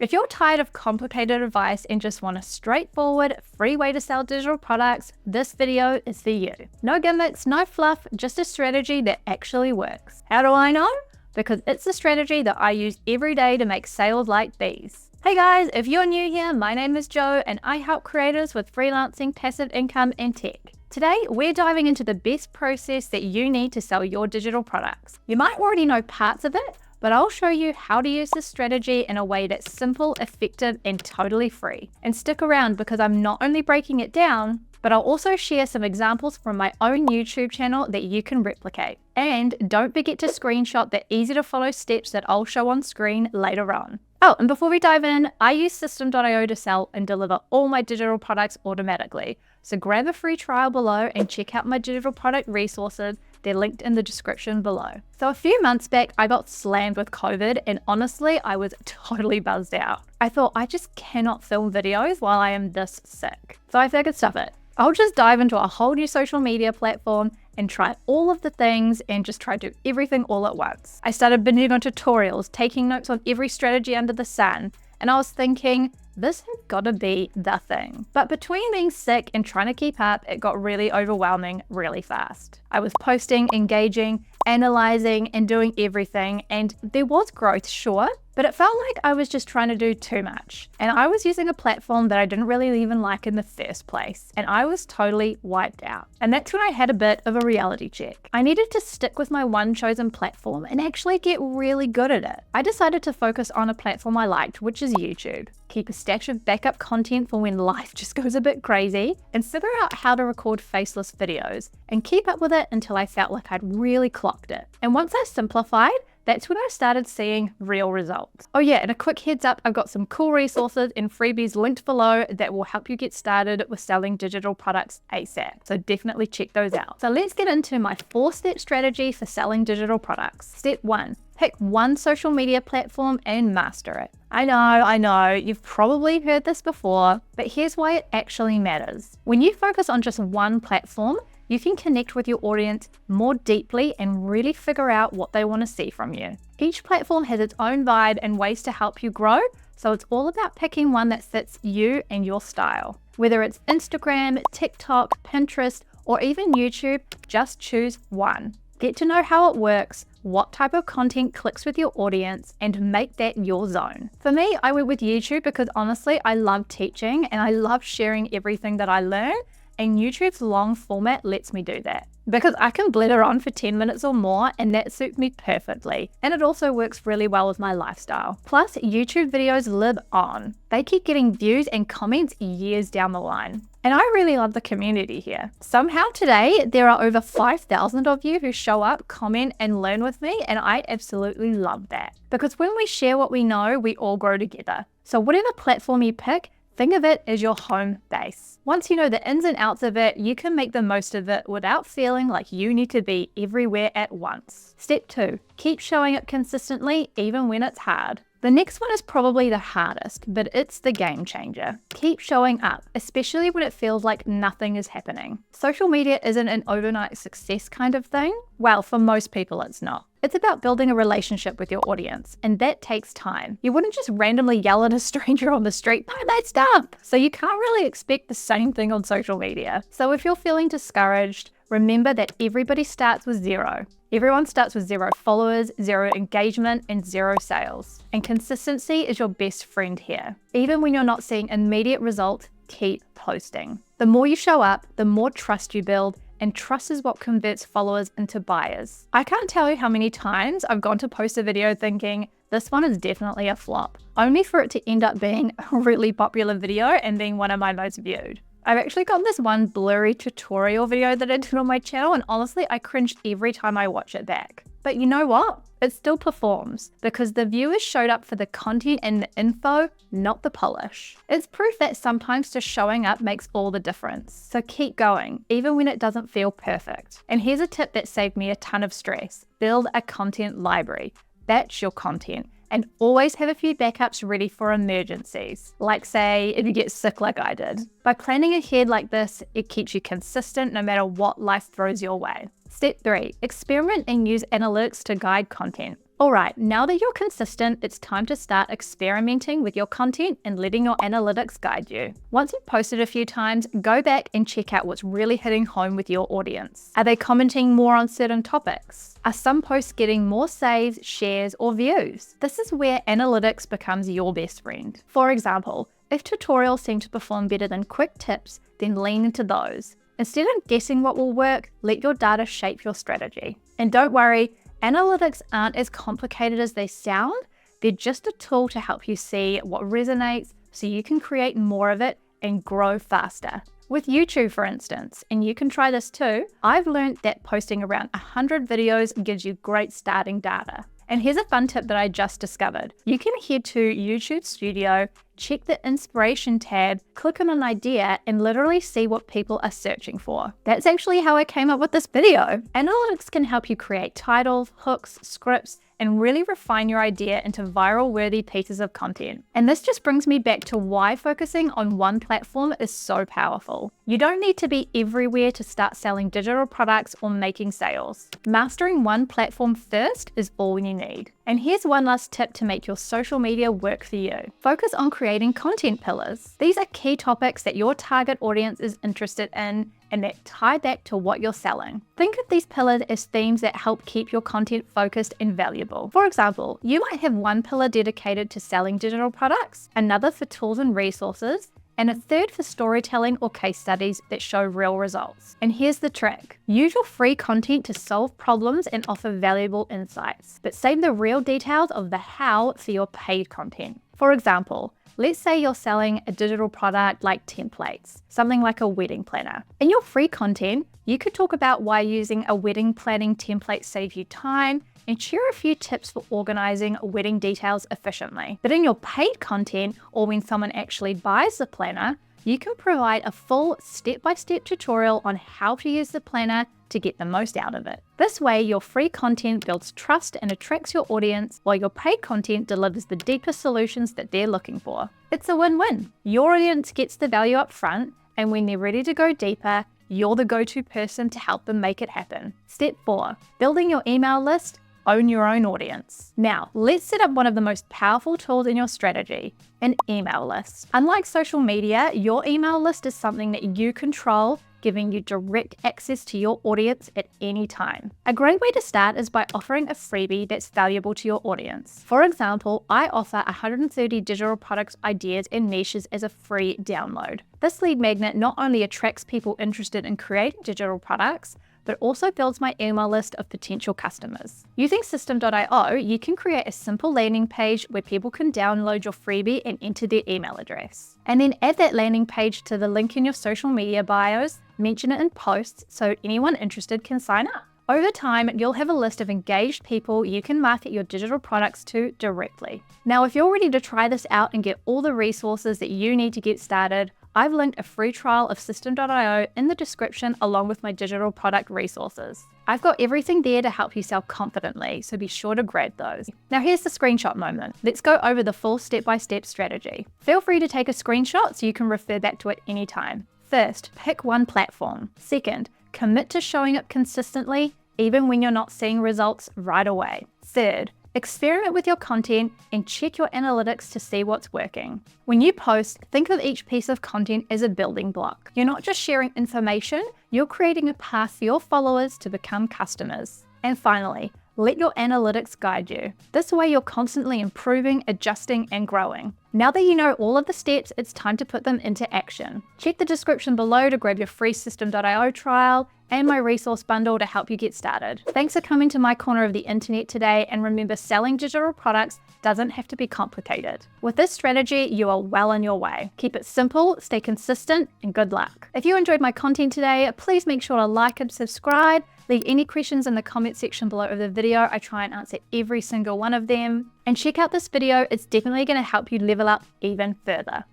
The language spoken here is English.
If you're tired of complicated advice and just want a straightforward, free way to sell digital products, this video is for you. No gimmicks, no fluff, just a strategy that actually works. How do I know? Because it's a strategy that I use every day to make sales like these. Hey guys, if you're new here, my name is Jo and I help creators with freelancing, passive income, and tech. Today, we're diving into the best process that you need to sell your digital products. You might already know parts of it, but I'll show you how to use this strategy in a way that's simple, effective, and totally free. And stick around because I'm not only breaking it down, but I'll also share some examples from my own YouTube channel that you can replicate. And don't forget to screenshot the easy to follow steps that I'll show on screen later on. Oh, and before we dive in, I use System.io to sell and deliver all my digital products automatically. So grab a free trial below and check out my digital product resources. They're linked in the description below. So a few months back, I got slammed with COVID and honestly, I was totally buzzed out. I thought I just cannot film videos while I am this sick. So I figured stuff it. I'll just dive into a whole new social media platform and try all of the things and just try to do everything all at once. I started binging on tutorials, taking notes on every strategy under the sun, and I was thinking, this has got to be the thing. But between being sick and trying to keep up, it got really overwhelming really fast. I was posting, engaging, analyzing, and doing everything, and there was growth, sure, but it felt like I was just trying to do too much. And I was using a platform that I didn't really even like in the first place, and I was totally wiped out. And that's when I had a bit of a reality check. I needed to stick with my one chosen platform and actually get really good at it. I decided to focus on a platform I liked, which is YouTube. Keep a stash of backup content for when life just goes a bit crazy, and figure out how to record faceless videos, and keep up with it until I felt like I'd really clocked it. And once I simplified, that's when I started seeing real results. Oh yeah, and a quick heads up, I've got some cool resources and freebies linked below that will help you get started with selling digital products ASAP. So definitely check those out. So let's get into my 4-step strategy for selling digital products. Step 1. Pick one social media platform and master it. I know, you've probably heard this before, but here's why it actually matters. When you focus on just one platform, you can connect with your audience more deeply and really figure out what they want to see from you. Each platform has its own vibe and ways to help you grow, so it's all about picking one that fits you and your style. Whether it's Instagram, TikTok, Pinterest, or even YouTube, just choose one. Get to know how it works, what type of content clicks with your audience, and make that your zone. For me, I went with YouTube because honestly, I love teaching and I love sharing everything that I learn, and YouTube's long format lets me do that. Because I can blither on for 10 minutes or more, and that suits me perfectly. And it also works really well with my lifestyle. Plus, YouTube videos live on. They keep getting views and comments years down the line. And I really love the community here. Somehow today, there are over 5,000 of you who show up, comment, and learn with me, and I absolutely love that. Because when we share what we know, we all grow together. So whatever platform you pick, think of it as your home base. Once you know the ins and outs of it, you can make the most of it without feeling like you need to be everywhere at once. Step 2, keep showing up consistently even when it's hard. The next one is probably the hardest, but it's the game changer. Keep showing up, especially when it feels like nothing is happening. Social media isn't an overnight success kind of thing. Well, for most people it's not. It's about building a relationship with your audience, and that takes time. You wouldn't just randomly yell at a stranger on the street, "Buy my stuff!" So you can't really expect the same thing on social media. So if you're feeling discouraged, remember that everybody starts with 0. Everyone starts with 0 followers, 0 engagement, and 0 sales. And consistency is your best friend here. Even when you're not seeing immediate results, keep posting. The more you show up, the more trust you build, and trust is what converts followers into buyers. I can't tell you how many times I've gone to post a video thinking, this one is definitely a flop, only for it to end up being a really popular video and being one of my most viewed. I've actually got this one blurry tutorial video that I did on my channel, and honestly, I cringe every time I watch it back. But you know what? It still performs because the viewers showed up for the content and the info, not the polish. It's proof that sometimes just showing up makes all the difference. So keep going, even when it doesn't feel perfect. And here's a tip that saved me a ton of stress. Build a content library. Batch your content. And always have a few backups ready for emergencies, like say if you get sick like I did. By planning ahead like this, it keeps you consistent no matter what life throws your way. Step 3, experiment and use analytics to guide content. Alright, now that you're consistent, it's time to start experimenting with your content and letting your analytics guide you. Once you've posted a few times, go back and check out what's really hitting home with your audience. Are they commenting more on certain topics? Are some posts getting more saves, shares, or views? This is where analytics becomes your best friend. For example, if tutorials seem to perform better than quick tips, then lean into those. Instead of guessing what will work, let your data shape your strategy. And don't worry, analytics aren't as complicated as they sound. They're just a tool to help you see what resonates so you can create more of it and grow faster. With YouTube, for instance, and you can try this too, I've learned that posting around 100 videos gives you great starting data. And here's a fun tip that I just discovered. You can head to YouTube Studio, check the inspiration tab, click on an idea, and literally see what people are searching for. That's actually how I came up with this video. Analytics can help you create titles, hooks, scripts, and really refine your idea into viral-worthy pieces of content. And this just brings me back to why focusing on one platform is so powerful. You don't need to be everywhere to start selling digital products or making sales. Mastering one platform first is all you need. And here's one last tip to make your social media work for you. Focus on creating content pillars. These are key topics that your target audience is interested in and that tie back to what you're selling. Think of these pillars as themes that help keep your content focused and valuable. For example, you might have one pillar dedicated to selling digital products, another for tools and resources, and a third for storytelling or case studies that show real results. And here's the trick. Use your free content to solve problems and offer valuable insights, but save the real details of the how for your paid content. For example, let's say you're selling a digital product like templates, something like a wedding planner. In your free content, you could talk about why using a wedding planning template saves you time and share a few tips for organizing wedding details efficiently. But in your paid content, or when someone actually buys the planner, you can provide a full step-by-step tutorial on how to use the planner to get the most out of it. This way, your free content builds trust and attracts your audience, while your paid content delivers the deeper solutions that they're looking for. It's a win-win. Your audience gets the value up front, and when they're ready to go deeper, you're the go-to person to help them make it happen. Step 4, building your email list. Own your own audience. Now, let's set up one of the most powerful tools in your strategy, an email list. Unlike social media, your email list is something that you control, giving you direct access to your audience at any time. A great way to start is by offering a freebie that's valuable to your audience. For example, I offer 130 digital product ideas and niches as a free download. This lead magnet not only attracts people interested in creating digital products, but also builds my email list of potential customers. Using System.io, you can create a simple landing page where people can download your freebie and enter their email address. And then add that landing page to the link in your social media bios, mention it in posts so anyone interested can sign up. Over time, you'll have a list of engaged people you can market your digital products to directly. Now, if you're ready to try this out and get all the resources that you need to get started, I've linked a free trial of System.io in the description along with my digital product resources. I've got everything there to help you sell confidently, so be sure to grab those. Now here's the screenshot moment. Let's go over the full step-by-step strategy. Feel free to take a screenshot so you can refer back to it anytime. First, pick one platform. Second, commit to showing up consistently, even when you're not seeing results right away. Third, experiment with your content and check your analytics to see what's working. When you post, think of each piece of content as a building block. You're not just sharing information, you're creating a path for your followers to become customers. And finally, let your analytics guide you. This way you're constantly improving, adjusting, and growing. Now that you know all of the steps, it's time to put them into action. Check the description below to grab your free System.io trial and my resource bundle to help you get started. Thanks for coming to my corner of the internet today, and remember, selling digital products doesn't have to be complicated. With this strategy, you are well on your way. Keep it simple, stay consistent, and good luck. If you enjoyed my content today, please make sure to like and subscribe. Leave any questions in the comment section below of the video. I try and answer every single one of them. And check out this video, it's definitely going to help you level up even further.